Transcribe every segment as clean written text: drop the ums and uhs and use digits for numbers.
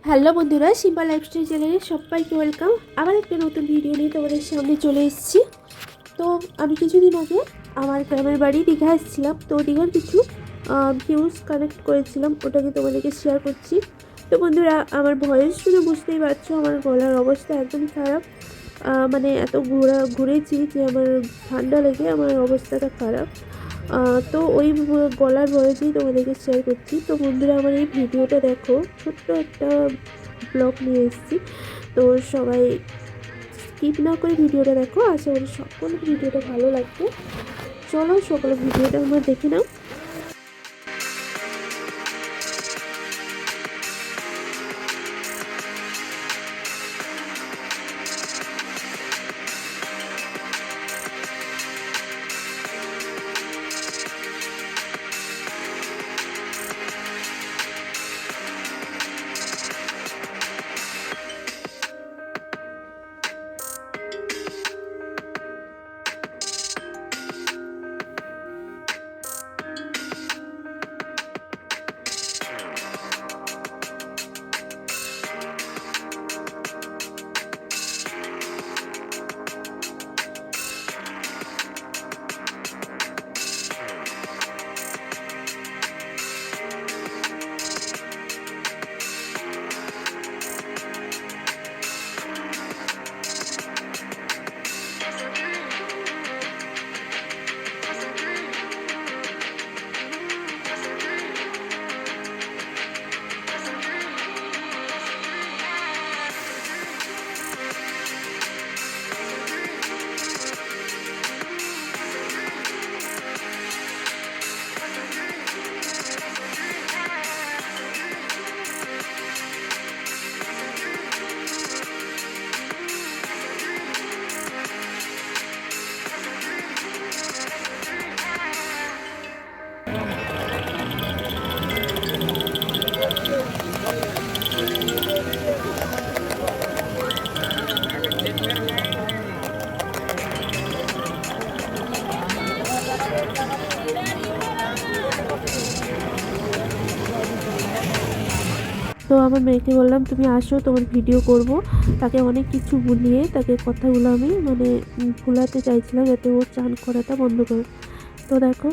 Hello বন্ধুরা, simple lifestyle চ্যানেলে সবাইকে ওয়েলকাম। আবার একটা নতুন ভিডিও নিয়ে তোমাদের সামনে চলে এসেছি। তো আমি কিছুদিন আগে আমার গ্রামের বাড়ি দীঘা এসেছিলাম। তো দীঘার কিছু ভিউজ কানেক্ট করেছিলাম, ওটাকে তোমাদেরকে শেয়ার করছি। তো বন্ধুরা, আমার ভয়েস শুনে বুঝতেই পারছো আমার গলার অবস্থা একদমই খারাপ। মানে এত ঘুরেছি যে আমার ঠান্ডা লেগে আমার অবস্থাটা খারাপ। তো ওই গলার ভয়েসেই তোমাদেরকে শেয়ার করছি। তো বন্ধুরা, আমার এই ভিডিওটা দেখো, ছোট্ট একটা ব্লগ নিয়ে এসেছি। তো সবাই স্কিপ না করে ভিডিওটা দেখো, আশা করি সকলের ভিডিওটা ভালো লাগবে। চলো সকলে ভিডিওটা আমরা দেখে নাও। তো আমার মেয়েকে বললাম, তুমি আসো, তোমার ভিডিও করব। তাকে অনেক কিছু বলিয়ে তাকে কথাগুলো আমি ভুলাতে চাইছিলাম, যাতে ও চান করাটা বন্ধ করে। তো দেখো,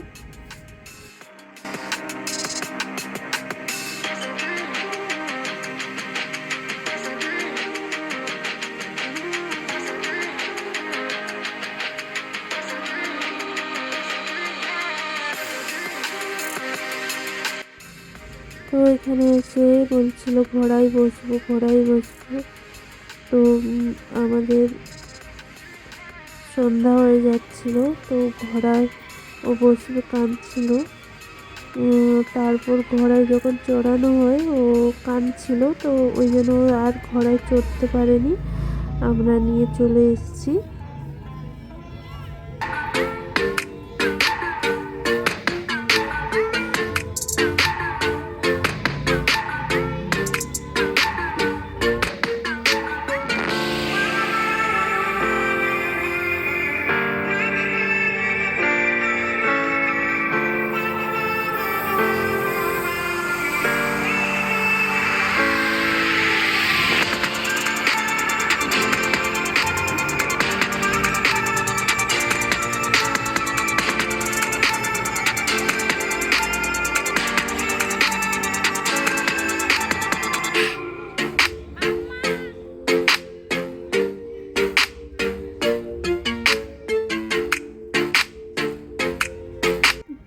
তো এখানে এসে বলছিল ঘোড়ায় বসবো, ঘোড়ায় বসবো। তো আমাদের সন্ধ্যা হয়ে যাচ্ছিল, তো ঘোড়ায় ও বসবে কাঁদছিল। তারপর ঘোড়ায় যখন চড়ানো হয় ও কাঁদছিল, তো ওই জন্য ও আর ঘোড়ায় চড়তে পারেনি, আমরা নিয়ে চলে এসেছি।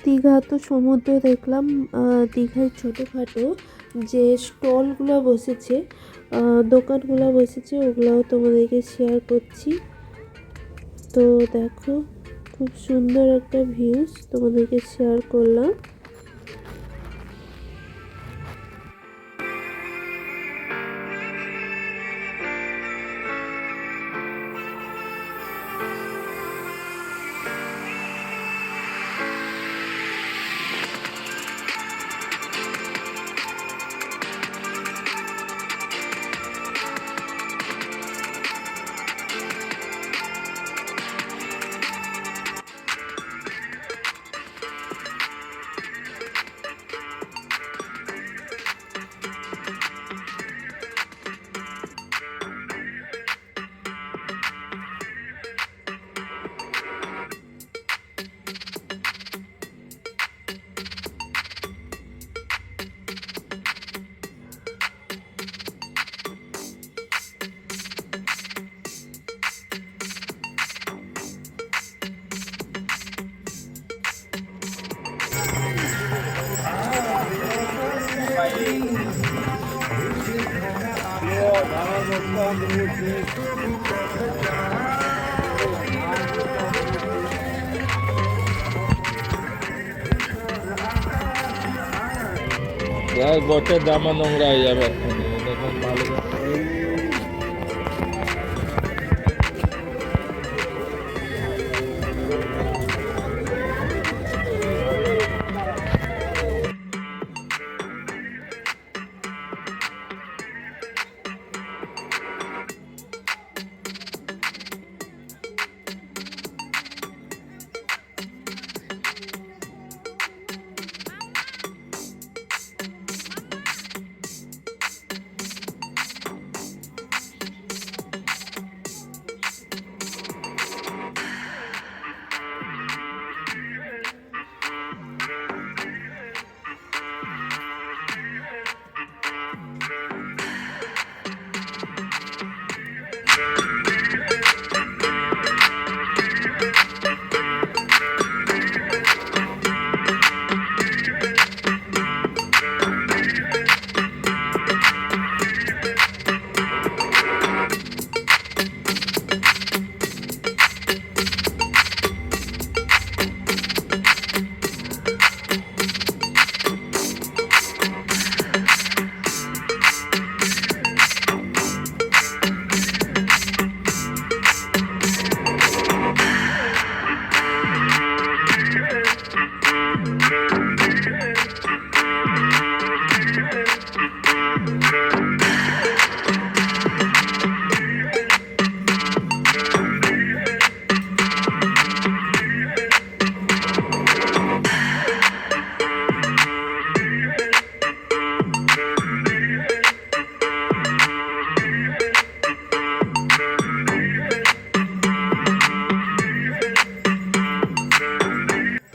দীঘা তো সমুদ্র দেখলাম। দীঘায় ছোটোখাটো যে স্টলগুলো বসেছে, দোকানগুলো বসেছে, ওগুলোও তোমাদেরকে শেয়ার করছি। তো দেখো, খুব সুন্দর একটা ভিউজ তোমাদেরকে শেয়ার করলাম। গোটা জামা নোংরা হয়ে যাবে এক্ষুনি দেখুন ভালো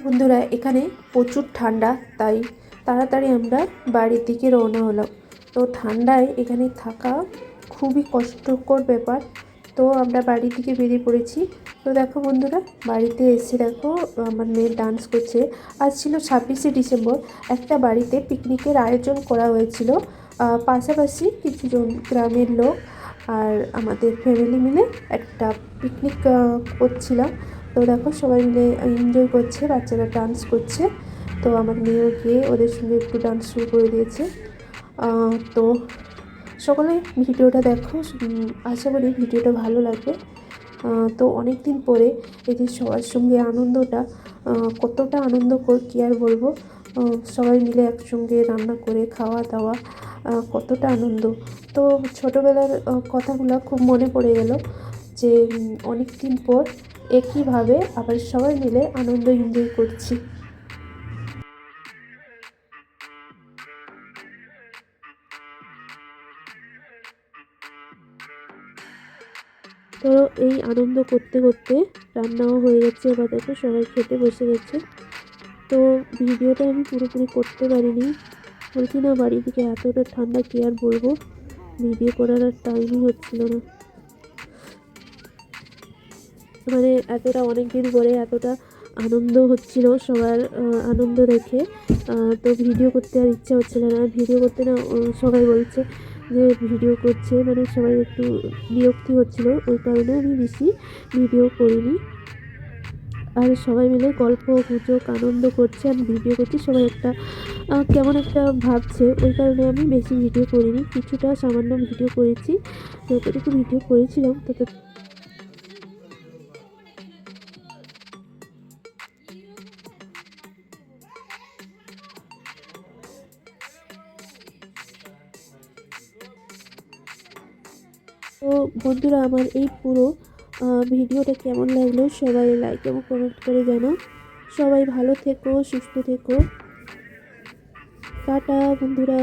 বন্ধুরা এখানে প্রচুর ঠান্ডা, তাই তাড়াতাড়ি আমরা বাড়ির দিকে রওনা হলাম। তো ঠান্ডায় এখানে থাকা খুবই কষ্টকর ব্যাপার, তো আমরা বাড়ির দিকে বেরিয়ে পড়েছি। তো দেখো বন্ধুরা, বাড়িতে এসে দেখো আমার মেয়ে ডান্স করছে। আজ ছিল 26শে ডিসেম্বর, একটা বাড়িতে পিকনিকের আয়োজন করা হয়েছিল। পাশাপাশি কিছুজন গ্রামের লোক আর আমাদের ফ্যামিলি মিলে একটা পিকনিক করছিলাম। তো দেখো সবাই মিলে এনজয় করছে, বাচ্চারা ডান্স করছে। তো আমার মেয়েও গিয়ে ওদের সঙ্গে একটু ডান্স শুরু করে দিয়েছে। তো সকলে ভিডিওটা দেখো, আশা করি ভিডিওটা ভালো লাগবে। তো অনেক দিন পরে এই যে সবার সঙ্গে আনন্দটা, কতটা আনন্দকর কী আর বলবো। সবাই মিলে একসঙ্গে রান্না করে খাওয়া দাওয়া, কতটা আনন্দ। তো ছোটোবেলার কথাগুলো খুব মনে পড়ে গেল যে অনেক দিন পর একইভাবে আবার সবাই মিলে আনন্দ এনজয় করছি। তো এই আনন্দ করতে করতে রান্নাও হয়ে গেছে, এবার দেখো সবাই খেতে বসে গেছে। তো ভিডিওটা আমি পুরোপুরি করতে পারিনি, বলছি না বাড়ি থেকে এতটা ঠান্ডা কী আর বলবো, ভিডিও করার আর টাইমই হচ্ছিল না। মানে এতটা অনেক দিন পরে এতটা আনন্দ হচ্ছিল সবার, আনন্দ দেখে তো ভিডিও করতে আর ইচ্ছা হচ্ছিল না। ভিডিও করতে না সবাই বলছে যে ভিডিও করছে, মানে সবাই একটু বিরক্তি হচ্ছিল, ওই কারণে আমি বেশি ভিডিও করিনি। আর সবাই মিলে গল্প গুজব আনন্দ করছে, আমি ভিডিও করছি, সবাই একটা কেমন একটা ভাবছে, ওই কারণে আমি বেশি ভিডিও করিনি। কিছুটা সামান্য ভিডিও করেছি, যতটুকু ভিডিও করেছিলাম তত। তো বন্ধুরা, আমার এই পুরো ভিডিওটা কেমন লাগলো সবাই লাইক এবং কমেন্ট করে জানাও। সবাই ভালো থেকো, সুস্থ থেকো, টাটা বন্ধুরা।